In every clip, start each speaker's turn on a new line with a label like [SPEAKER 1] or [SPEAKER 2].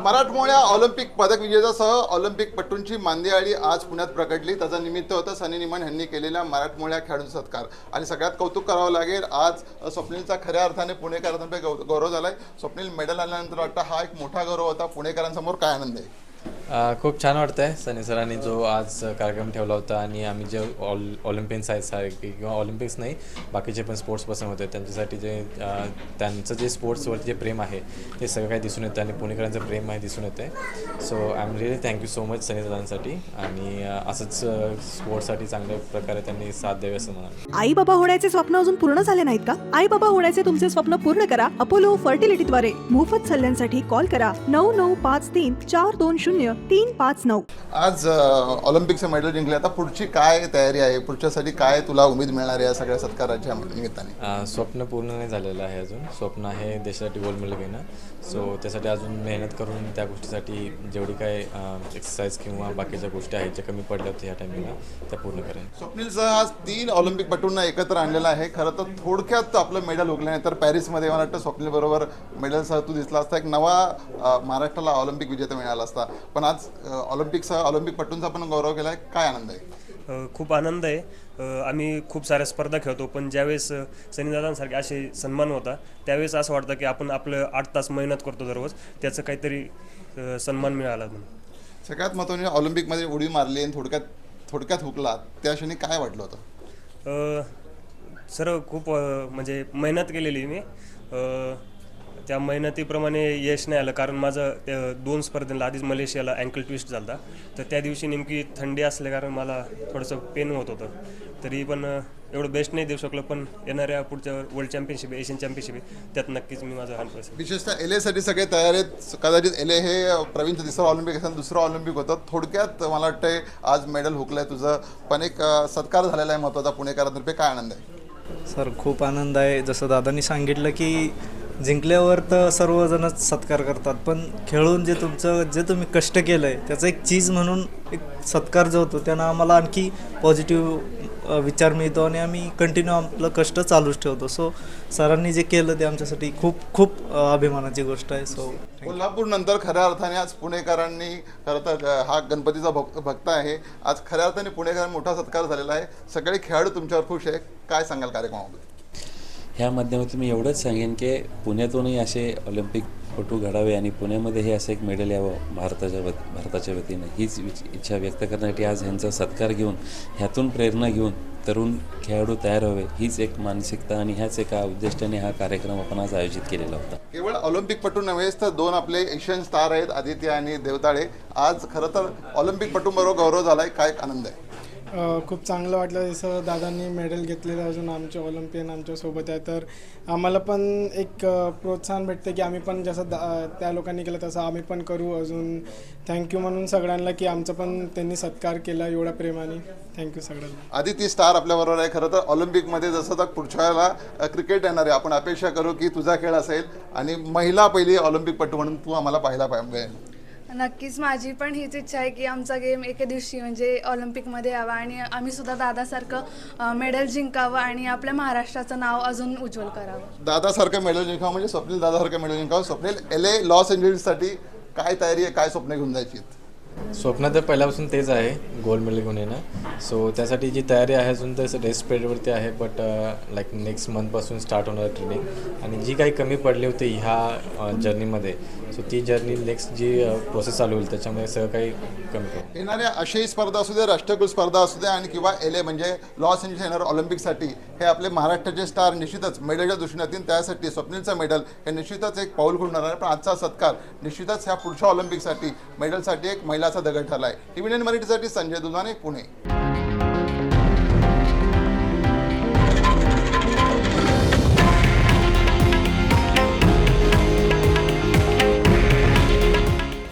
[SPEAKER 1] मराठमोळ्या ऑलिम्पिक पदक विजेत्यासह ऑलिम्पिक पट्टूंची मांदियाळी आज पुण्यात प्रकटली. त्याचं निमित्त होतं सनी निमन यांनी केलेल्या मराठमोळ्या खेळाडूंचा सत्कार. आणि सगळ्यात कौतुक करावं लागेल, आज स्वप्नीलचा खऱ्या अर्थाने पुणेकरांतर्फे गौरव झाला आहे. स्वप्नील मेडल आल्यानंतर वाटतं हा एक मोठा गौरव होता. पुणेकरांसमोर काय आनंद आहे?
[SPEAKER 2] खूप छान वाटतं आहे. सनी सरांनी जो आज कार्यक्रम ठेवला होता आणि आम्ही जे ऑलिम्पिक्स आहेत सारखे किंवा ऑलिम्पिक्स नाही बाकीचे पण स्पोर्ट्स पर्सन होते त्यांच्यासाठी जे त्यांचं जे स्पोर्ट्सवरती जे प्रेम आहे ते सगळं काही दिसून येतं आणि पुणेकरांचं प्रेम आहे दिसून येते. So I am really thank you so much Sunny सरांसाठी आणि असंच स्पोर्ट्ससाठी चांगल्या प्रकारे त्यांनी साथ द्यावी असं म्हणाल.
[SPEAKER 3] आई बाबा होण्याचे स्वप्न अजून पूर्ण झाले नाहीत का? आई बाबा होण्याचे तुमचे स्वप्न पूर्ण करा अपोलो फर्टिलिटीद्वारे. मोफत सल्ल्यांसाठी कॉल करा 9953420359.
[SPEAKER 1] आज ऑलिम्पिकचं मेडल जिंकले. आता पुढची काय तयारी आहे? पुढच्यासाठी काय तुला उमेद मिळणार आहे या सगळ्या सत्काराच्या निमित्ताने?
[SPEAKER 2] स्वप्न पूर्ण नाही झालेलं आहे अजून. स्वप्न आहे देशासाठी गोल्ड मेडल घेणं. सो त्यासाठी अजून मेहनत करून त्या गोष्टीसाठी जेवढी काय एक्सरसाइज किंवा बाकीच्या गोष्टी आहेत ज्या कमी पडल्या होत्या या टायमिंगला त्या पूर्ण करेन.
[SPEAKER 1] स्वप्नीलचा आज 3 ऑलिम्पिक पटूंना एकत्र आणलेला आहे. खरं तर थोडक्यात आपलं मेडल हुकल्यानंतर पॅरिसमध्ये मला वाटतं स्वप्नील बरोबर मेडलसह तू दिसला असता. एक नवा महाराष्ट्राला ऑलिम्पिक विजेता मिळाला असता. पण आज ऑलिम्पिक पटूंचा पण गौरव केला आहे. काय आनंद आहे?
[SPEAKER 4] खूप आनंद आहे. आम्ही खूप साऱ्या स्पर्धा खेळतो पण ज्यावेळेस सनीदादांसारखे असे सन्मान होता त्यावेळेस असं वाटतं की आपण आपलं 8 तास मेहनत करतो दररोज त्याचं काहीतरी सन्मान मिळाला म्हणून.
[SPEAKER 1] सगळ्यात महत्त्वाने ऑलिम्पिकमध्ये उडी मारली आणि थोडक्यात हुकला त्या क्षणी काय वाटलं होतं?
[SPEAKER 4] सर खूप म्हणजे मेहनत केलेली मी. त्या मेहनतीप्रमाणे यश नाही आलं कारण माझं 2 स्पर्धेला आधीच मलेशियाला अँकल ट्विस्ट झाला होता. तर त्या दिवशी नेमकी थंडी असल्या कारण मला थोडंसं पेन होत होतं. तरी पण एवढं बेस्ट नाही देऊ शकलो. पण येणाऱ्या पुढच्या वर्ल्ड चॅम्पियनशिप एशियन चॅम्पियनशिप त्यात नक्कीच मी माझं 100%.
[SPEAKER 1] विशेषतः LAसाठी सगळे तयार आहेत. कदाचित LA हे प्रवीणचं 3रं ऑलिम्पिक असेल, 2रं ऑलिम्पिक होतं. थोडक्यात मला वाटतंय आज मेडल हुकलं आहे तुझं. पण एक सत्कार झालेला आहे महत्त्वाचा पुणेकरांतर्फे. काय आनंद आहे?
[SPEAKER 5] सर खूप आनंद आहे. जसं दादांनी सांगितलं की जिंकल्यावर तर सर्वजणच सत्कार करतात पण खेळून जे तुम्ही कष्ट केलं आहे त्याचं एक चीज म्हणून एक सत्कार जो होतो त्यानं आम्हाला आणखी पॉझिटिव्ह विचार मिळतो आणि आम्ही कंटिन्यू आपलं कष्ट चालूच ठेवतो. सो सरांनी जे केलं ते आमच्यासाठी खूप खूप अभिमानाची गोष्ट आहे. सो
[SPEAKER 1] कोल्हापूर नंतर खऱ्या अर्थाने आज पुणेकरांनी खरं तर हा गणपतीचा भक्त आहे. आज खऱ्या अर्थाने पुणेकरांना मोठा सत्कार झालेला आहे. सगळे खेळाडू तुमच्यावर खुश आहे. काय सांगाल कार्यक्रमाबद्दल?
[SPEAKER 6] ह्या माध्यमातून मी एवढंच सांगेन की पुण्यातूनही असे ऑलिम्पिकपटू घडावे आणि पुण्यामध्ये हे असं एक मेडल यावं भारताच्या वतीनं हीच इच्छा व्यक्त करण्यासाठी आज ह्यांचा सत्कार घेऊन ह्यातून प्रेरणा घेऊन तरुण खेळाडू तयार व्हावे हीच एक मानसिकता आणि ह्याच एका उद्दिष्टाने हा कार्यक्रम आपण आज आयोजित केलेला होता.
[SPEAKER 1] केवळ ऑलिम्पिकपटू नव्हेच तर 2 आपले एशियन स्टार आहेत आदित्य आणि देवताळे. आज खरं तर ऑलिम्पिकपटूंबरोबर गौरव झाला आहे. काय आनंद आहे?
[SPEAKER 7] खूप चांगलं वाटलं. जसं दादांनी मेडल घेतलेलं अजून आमचे ऑलिम्पियन आमच्यासोबत आहे तर आम्हाला पण एक प्रोत्साहन भेटतं की आम्ही पण जसं त्या लोकांनी केलं तसं आम्ही पण करू. अजून थँक्यू म्हणून सगळ्यांना की आमचं पण त्यांनी सत्कार केला एवढ्या प्रेमाने. थँक्यू सगळ्यांना.
[SPEAKER 1] आदिती स्टार आपल्याबरोबर आहे. खरं तर ऑलिम्पिकमध्ये जसं तर पुढच्या वेळेला क्रिकेट येणार आहे. आपण अपेक्षा करू की तुझा खेळ असेल आणि महिला पहिली ऑलिम्पिकपटू म्हणून तू आम्हाला पाहायला पाहिजे.
[SPEAKER 8] नक्कीच माझी पण हीच इच्छा आहे की आमचा गेम एके दिवशी म्हणजे ऑलिम्पिकमध्ये यावा आणि आम्ही सुद्धा दादासारखं मेडल जिंकावं आणि आपल्या महाराष्ट्राचं नाव अजून उज्ज्वल करावं.
[SPEAKER 1] दादासारखं मेडल जिंकावं म्हणजे स्वप्नील दादासारखं मेडल जिंकावं. स्वप्नील LA लॉस एंजेलिससाठी काय तयारी आहे? काय स्वप्न घेऊन जायची?
[SPEAKER 2] स्वप्न तर पहिल्यापासून तेच आहे गोल्ड मेडल घेऊन येणं. सो त्यासाठी जी तयारी आहे अजून तर रेस्ट पिरियडवरती आहे. बट लाईक नेक्स्ट मंथपासून स्टार्ट होणार ट्रेनिंग आणि जी काही कमी पडली होती ह्या जर्नीमध्ये सो ती जर्नी नेक्स्ट जी प्रोसेस चालू होईल त्याच्यामध्ये सगळं काही कमी करू.
[SPEAKER 1] येणाऱ्या आशियाई स्पर्धा असू दे, राष्ट्रकुल स्पर्धा असू दे आणि किंवा LA म्हणजे लॉस एंजेलिस येणाऱ्या ऑलिम्पिकसाठी हे आपले महाराष्ट्राचे स्टार निश्चितच मेडलच्या दृष्टीने येतील. त्यासाठी स्वप्नीलचं मेडल हे निश्चितच एक पाऊल खुलणार आहे. पण आजचा सत्कार निश्चितच ह्या पुढच्या ऑलिम्पिकसाठी मेडलसाठी एक महिलाचा दगड ठरला आहे. TVN मराठीसाठी संजय दुधाणे, पुणे.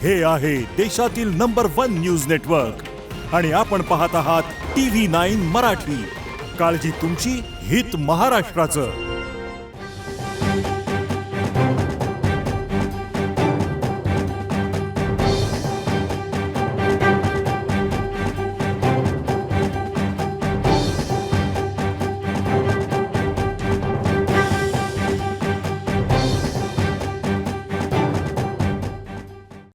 [SPEAKER 9] हे आहे देशातील नंबर 1 न्यूज नेटवर्क आणि आपण पाहत आहात TV9 मराठी. काळजी तुमची, हित महाराष्ट्राचं.